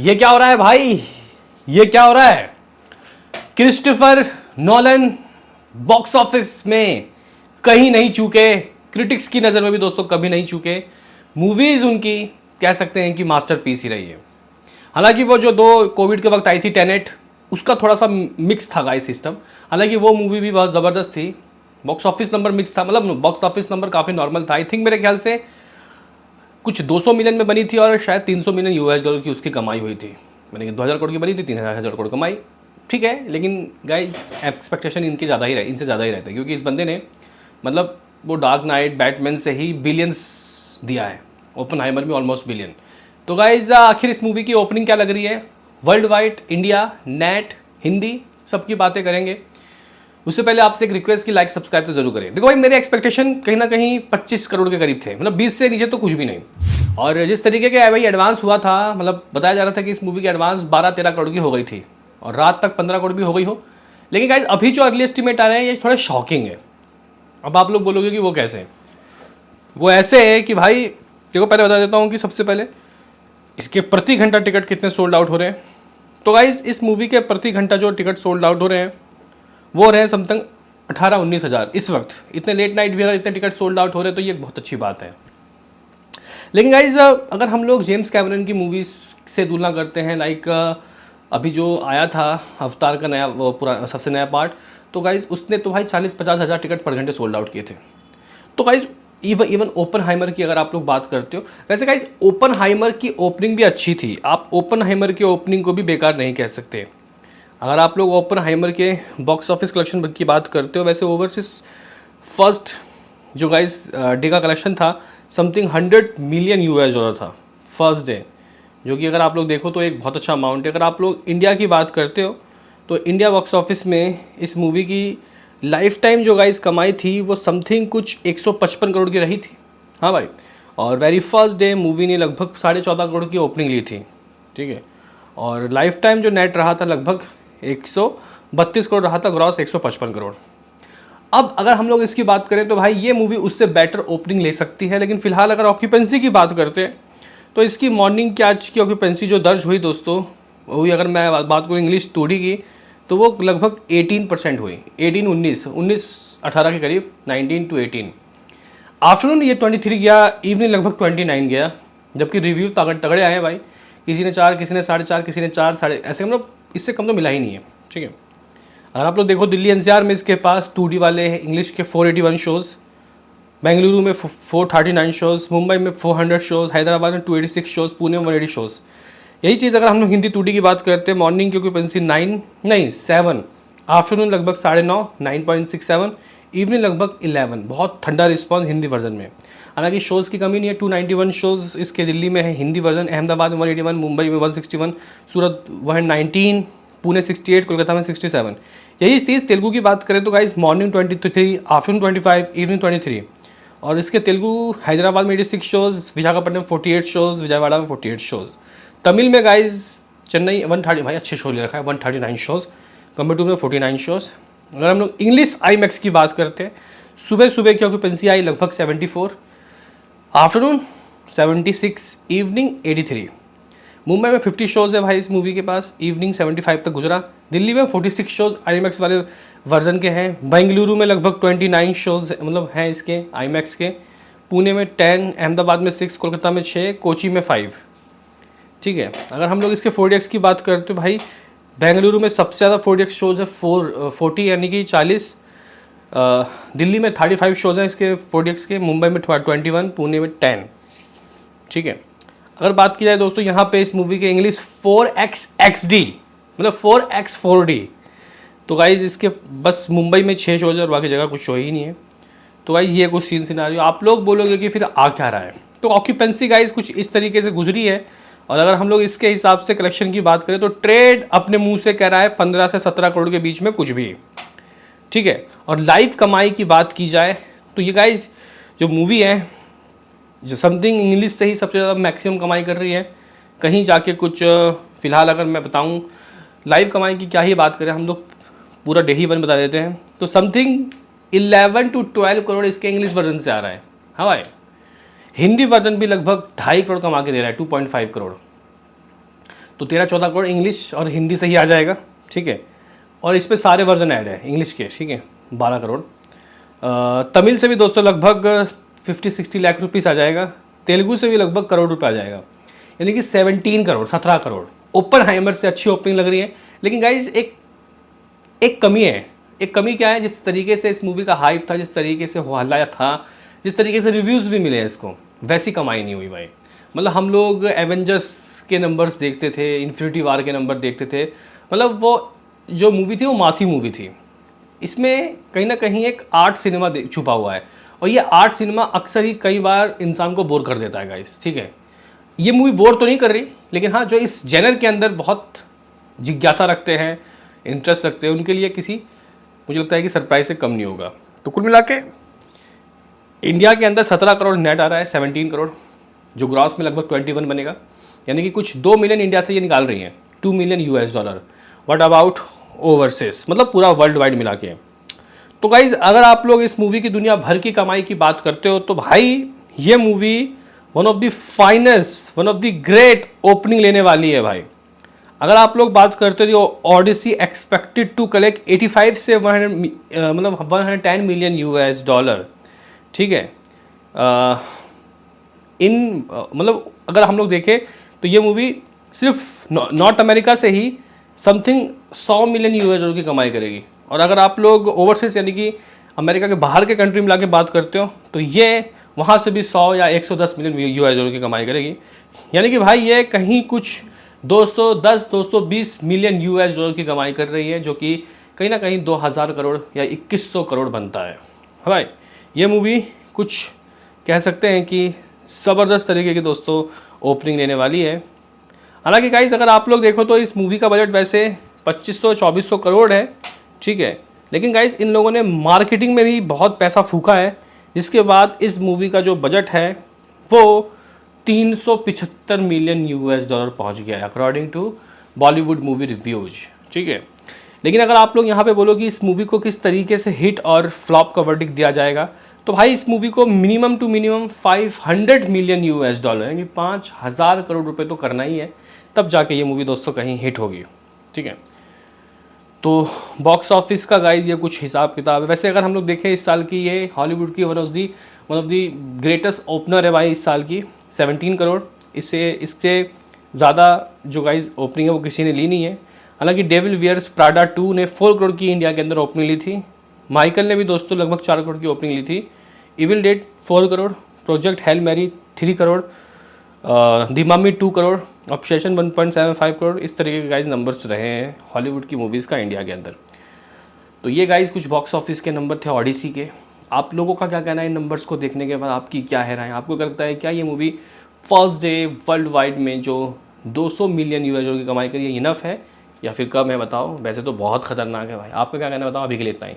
ये क्या हो रहा है भाई, ये क्या हो रहा है। क्रिस्टोफर नोलन बॉक्स ऑफिस में कहीं नहीं चूके, क्रिटिक्स की नज़र में भी दोस्तों कभी नहीं चूके। मूवीज़ उनकी कह सकते हैं कि मास्टरपीस ही रही है। हालांकि वो जो दो कोविड के वक्त आई थी टेनेट, उसका थोड़ा सा मिक्स था गाइस सिस्टम। हालांकि वो मूवी भी बहुत ज़बरदस्त थी। बॉक्स ऑफिस नंबर मिक्स था, मतलब बॉक्स ऑफिस नंबर काफ़ी नॉर्मल था। आई थिंक मेरे ख्याल से कुछ 200 मिलियन में बनी थी और शायद 300 मिलियन यूएस डॉलर की उसकी कमाई हुई थी। मैंने 2000 करोड़ की बनी थी, 3000 करोड़ कमाई। ठीक है, लेकिन गाइस एक्सपेक्टेशन इनकी ज़्यादा ही इनसे ज़्यादा ही रहते हैं, क्योंकि इस बंदे ने मतलब वो डार्क नाइट बैटमैन से ही बिलियंस दिया है। ओपनहाइमर में ऑलमोस्ट बिलियन। तो गाइस आखिर इस मूवी की ओपनिंग क्या लग रही है, world wide, India, net, Hindi, सबकी बातें करेंगे। उससे पहले आपसे एक रिक्वेस्ट की लाइक सब्सक्राइब तो जरूर करें। देखो भाई, मेरे एक्सपेक्टेशन कहीं ना कहीं 25 करोड़ के करीब थे, मतलब 20 से नीचे तो कुछ भी नहीं। और जिस तरीके के भाई एडवांस हुआ था, मतलब बताया जा रहा था कि इस मूवी की एडवांस 12-13 करोड़ की हो गई थी और रात तक 15 करोड़ भी हो गई हो। लेकिन गाइस अभी जो अर्ली एस्टीमेट आ रहे हैं ये थोड़े शॉकिंग है। अब आप लोग बोलोगे कि वो कैसे, वो ऐसे है कि भाई देखो, पहले बता देता हूँ कि सबसे पहले इसके प्रति घंटा टिकट कितने सोल्ड आउट हो रहे हैं। तो गाइस इस मूवी के प्रति घंटा जो टिकट सोल्ड आउट हो रहे हैं वो रहे समथिंग 18-19 हज़ार इस वक्त। इतने लेट नाइट भी अगर इतने टिकट सोल्ड आउट हो रहे हैं तो ये बहुत अच्छी बात है। लेकिन गाइज अगर हम लोग जेम्स कैमरन की मूवीज़ से तुलना करते हैं, लाइक अभी जो आया था अवतार का नया, वो पूरा सबसे नया पार्ट, तो गाइज उसने तो भाई 40-50 हज़ार टिकट पर घंटे सोल्ड आउट किए थे। तो गाइज इवन ओपनहाइमर की अगर आप लोग बात करते हो, वैसे गाइज ओपनहाइमर की ओपनिंग भी अच्छी थी। आप ओपनहाइमर की ओपनिंग को भी बेकार नहीं कह सकते। अगर आप लोग ओपनहाइमर के बॉक्स ऑफिस कलेक्शन की बात करते हो, वैसे ओवरसीज फर्स्ट जो गाइस डे का कलेक्शन था समथिंग 100 मिलियन यूएस डॉलर था फर्स्ट डे, जो कि अगर आप लोग देखो तो एक बहुत अच्छा अमाउंट है। अगर आप लोग इंडिया की बात करते हो तो इंडिया बॉक्स ऑफिस में इस मूवी की लाइफ टाइम जो गाइस कमाई थी वो समथिंग कुछ 155 करोड़ की रही थी। हाँ भाई, और वेरी फर्स्ट डे मूवी ने लगभग 14.5 करोड़ की ओपनिंग ली थी। ठीक है, और लाइफ टाइम जो नेट रहा था लगभग 132 करोड़ रहा था, ग्रॉस 155 करोड़। अब अगर हम लोग इसकी बात करें तो भाई ये मूवी उससे बेटर ओपनिंग ले सकती है। लेकिन फिलहाल अगर ऑक्यूपेंसी की बात करते हैं तो इसकी मॉर्निंग की आज की ऑक्यूपेंसी जो दर्ज हुई दोस्तों, वही अगर मैं बात करूँ इंग्लिश तोड़ी की, तो वो लगभग 18% हुई। 19-18 के करीब, 19 to 18। आफ्टरनून ये 23 गया, इवनिंग लगभग 29 गया। जबकि रिव्यू तगड़े आए हैं भाई, किसी ने 4, किसी ने 4.5, किसी ने 4 साढ़े, ऐसे मतलब इससे कम तो मिला ही नहीं है। ठीक है, अगर आप लोग देखो दिल्ली एनसीआर में इसके पास 2D वाले हैं इंग्लिश के 481 शोज़, बेंगलुरु में 439 शोज़, मुंबई में 400 शोज़, हैदराबाद में 286 शोज़, पुणे में 180 शोज़। यही चीज़ अगर हम लोग हिंदी 2D की बात करते हैं, मॉर्निंग की ऑक्यूपेंसी 7, आफ्टरनून लगभग 9.5, 9.67, इवनिंग लगभग 11। बहुत ठंडा रिस्पॉन्स हिंदी वर्जन में। हालांकि शोज़ की कमी नहीं है, 291 शोज़ इसके दिल्ली में है हिंदी वर्जन, अहमदाबाद में 181, मुंबई में 161, सूरत 119, पुणे 68, कोलकाता में 67। यही चीज़ तेलुगु की बात करें तो गाइस मॉर्निंग 23, आफ्टरनून 25, इवनिंग 23। और इसके तेलुगु हैदराबाद में 86 शोज़, विशाखापट्टनम 48 शोज़, विजयवाड़ा में 48 शोज़। तमिल में गाइस चेन्नई 130, भाई अच्छे शो ले रखा है, 139 शोज़, कम्पेयर टू में 49 शोज़। अगर हम लोग इंग्लिश IMAX की बात करते हैं, सुबह की ऑक्यूपेंसी आई लगभग 74, आफ्टरनून 76, इवनिंग 83। मुंबई में 50 शोज़ है भाई इस मूवी के पास, इवनिंग 75 तक गुजरा। दिल्ली में 46 शोज़ IMAX वाले वर्जन के हैं। बेंगलुरु में लगभग 29 शोज़ मतलब हैं इसके IMAX के। पुणे में 10, अहमदाबाद में 6, कोलकाता में 6, कोची में 5। ठीक है, अगर हम लोग इसके 4DX की बात करते हैं भाई, बेंगलुरु में सबसे ज़्यादा 4DX शोज़ है 40 यानी कि 40। दिल्ली में 35 शोज़ हैं इसके 4DX के, मुंबई में 21, पुणे में 10। ठीक है, अगर बात की जाए दोस्तों यहाँ पे इस मूवी के इंग्लिश 4X XD मतलब 4X 4D, तो गाइज इसके बस मुंबई में 6 शोज़ है और बाकी जगह कुछ शो ही नहीं है। तो गाइज ये कुछ सीन सिनारियो, आप लोग बोलोगे कि फिर आ क्या रहा है। तो ऑक्यूपेंसी गाइज कुछ इस तरीके से गुजरी है। और अगर हम लोग इसके हिसाब से कलेक्शन की बात करें तो ट्रेड अपने मुंह से कह रहा है 15 से 17 करोड़ के बीच में कुछ भी। ठीक है, और लाइव कमाई की बात की जाए तो ये गाइज जो मूवी है जो समथिंग इंग्लिश से ही सबसे ज़्यादा मैक्सिमम कमाई कर रही है। कहीं जाके कुछ फ़िलहाल अगर मैं बताऊं लाइव कमाई की क्या ही बात करें, हम लोग पूरा डे ही वन बता देते हैं, तो समथिंग 11 to 12 करोड़ इसके इंग्लिश वर्जन से आ रहा है। हाँ भाई, हिंदी वर्जन भी लगभग 2.5 करोड़ कमा के दे रहा है, 2.5 करोड़। तो 13-14 करोड़ इंग्लिश और हिंदी से ही आ जाएगा, ठीक है। और इस पे सारे वर्जन ऐड है इंग्लिश के, ठीक है, 12 करोड़। तमिल से भी दोस्तों लगभग 50-60 लाख रुपीस आ जाएगा। तेलुगु से भी लगभग करोड़ रुपये आ जाएगा, यानी कि 17 करोड़, 17 करोड़। ओपनहाइमर से अच्छी ओपनिंग लग रही है, लेकिन गाइज एक कमी है। एक कमी क्या है? जिस तरीके से इस मूवी का हाइप था, जिस तरीके से हल्ला था, जिस तरीके से रिव्यूज़ भी मिले हैं इसको, वैसी कमाई नहीं हुई भाई। मतलब हम लोग एवेंजर्स के नंबर्स देखते थे, इन्फिनिटी वार के नंबर देखते थे, मतलब वो जो मूवी थी वो मासी मूवी थी। इसमें कहीं ना कहीं एक आर्ट सिनेमा छुपा हुआ है, और ये आर्ट सिनेमा अक्सर ही कई बार इंसान को बोर कर देता है गाइस, ठीक है। ये मूवी बोर तो नहीं कर रही, लेकिन हाँ, जो इस जेनर के अंदर बहुत जिज्ञासा रखते हैं, इंटरेस्ट रखते हैं, उनके लिए किसी, मुझे लगता है कि सरप्राइज से कम नहीं होगा। तो कुल मिला के इंडिया के अंदर 17 करोड़ नेट आ रहा है, 17 करोड़, जो ग्रॉस में लगभग 21 बनेगा, यानी कि कुछ 2 मिलियन इंडिया से ये निकाल रही हैं, $2 मिलियन। व्हाट अबाउट ओवरसीज, मतलब पूरा वर्ल्ड वाइड मिला के। तो गाइज अगर आप लोग इस मूवी की दुनिया भर की कमाई की बात करते हो, तो भाई ये movie one of the finest, one of the great opening लेने वाली है भाई। अगर आप लोग बात करते हो, ऑडिसी एक्सपेक्टेड टू कलेक्ट 85 से 100 मतलब 110 मिलियन $, ठीक है। मतलब अगर हम लोग देखें तो ये मूवी सिर्फ नॉर्थ अमेरिका से ही समथिंग 100 मिलियन $, की कमाई करेगी। और अगर आप लोग ओवरसीज यानी कि अमेरिका के बाहर के कंट्री मिला के बात करते हो, तो ये वहाँ से भी 100 या 110 मिलियन $, की कमाई करेगी। यानी कि भाई ये कहीं कुछ 210-220 मिलियन $, की कमाई कर रही है, जो कि कहीं ना कहीं 2000 करोड़ या 2100 करोड़ बनता है। हाँ भाई, ये मूवी कुछ कह सकते हैं कि ज़बरदस्त तरीके की दोस्तों ओपनिंग लेने वाली है। हालांकि गाइस अगर आप लोग देखो तो इस मूवी का बजट वैसे 2500-2400 करोड़ है, ठीक है। लेकिन गाइस इन लोगों ने मार्केटिंग में भी बहुत पैसा फूका है, जिसके बाद इस मूवी का जो बजट है वो 375 मिलियन $, पहुंच गया है according to Bollywood movie reviews, ठीक है। लेकिन अगर आप लोग यहाँ पे बोलो कि इस मूवी को किस तरीके से हिट और फ्लॉप का वर्डिक्ट दिया जाएगा, तो भाई इस मूवी को मिनिमम टू मिनिमम 500 मिलियन $, यानी 5000 करोड़ रुपए तो करना ही है, तब जाके ये मूवी दोस्तों कहीं हिट होगी, ठीक है। तो बॉक्स ऑफिस का गाइड ये कुछ हिसाब किताब है। वैसे अगर हम लोग देखें इस साल की, ये हॉलीवुड की one of the greatest opener है भाई इस साल की, 17 करोड़। इससे ज़्यादा जो गाइज ओपनिंग है वो किसी ने ली नहीं है। हालांकि डेविल वियर्स प्राडा 2 ने 4 करोड़ की इंडिया के अंदर ओपनिंग ली थी। माइकल ने भी दोस्तों लगभग 4 करोड़ की ओपनिंग ली थी। Evil Dead 4 crore, Project Hail Mary 3 crore, The Mummy 2 crore, Obsession 1.75 crore. इस तरीके के गाइज नंबर्स रहे हैं हॉलीवुड की मूवीज़ का इंडिया के अंदर। तो ये गाइज कुछ बॉक्स ऑफिस के नंबर थे ओडिसी के। आप लोगों का क्या कहना है इन नंबर्स को देखने के बाद? आपकी क्या है राय? आपको क्या लगता है, क्या ये movie first day world wide में जो 200 मिलियन $, की कमाई करी है, इनफ है या फिर कम है? बताओ। वैसे तो बहुत खतरनाक है भाई। आपका क्या कहना है बताओ। अभी के लिए इतना ही।